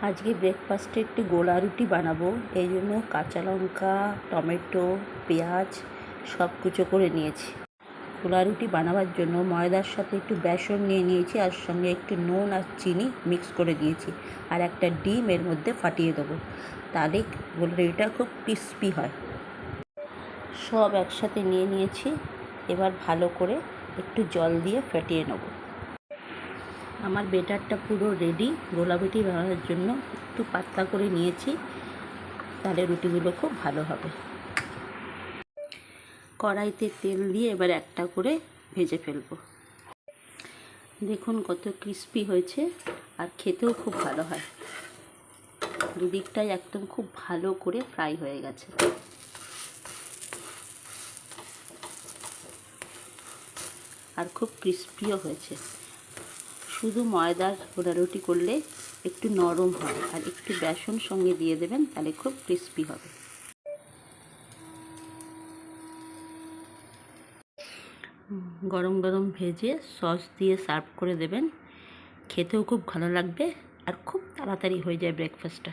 আজকে ব্রেকফাস্টে একটু গোলা রুটি বানাবো, এই জন্য কাঁচা লঙ্কা, টমেটো, পেঁয়াজ সব কুচো করে নিয়েছি। গোলা রুটি বানাবার জন্য ময়দার সাথে একটু বেসন নিয়ে নিয়েছি, আর সঙ্গে একটু নুন আর চিনি মিক্স করে দিয়েছি, আর একটা ডিম এর মধ্যে ফাটিয়ে দেবো, তাহলে গোলা রুটিটা খুব ক্রিস্পি হয়। সব একসাথে নিয়ে নিয়েছি, এবার ভালো করে একটু জল দিয়ে ফেটিয়ে নেব। আমার বেটারটা পুরো রেডি। গোলা রুটি বানানোর জন্য একটু পাতলা করে নিয়েছি, তাহলে রুটিগুলো খুব ভালো হবে। কড়াইতে তেল দিয়ে এবার একটা করে ভেজে ফেলবো। দেখুন কত ক্রিস্পি হয়েছে, আর খেতেও খুব ভালো হয়। দুদিকটাই একদম খুব ভালো করে ফ্রাই হয়ে গেছে। আর খুব ক্রিস্পিও হয়েছে। শুধু ময়দার গোলা রুটি করলে একটু নরম হয়, আর একটু বেসন সঙ্গে দিয়ে দেবেন, তাহলে খুব ক্রিস্পি হবে। গরম গরম ভেজে সস দিয়ে সার্ভ করে দেবেন, খেতেও খুব ভালো লাগবে, আর খুব তাড়াতাড়ি হয়ে যায় ব্রেকফাস্টটা।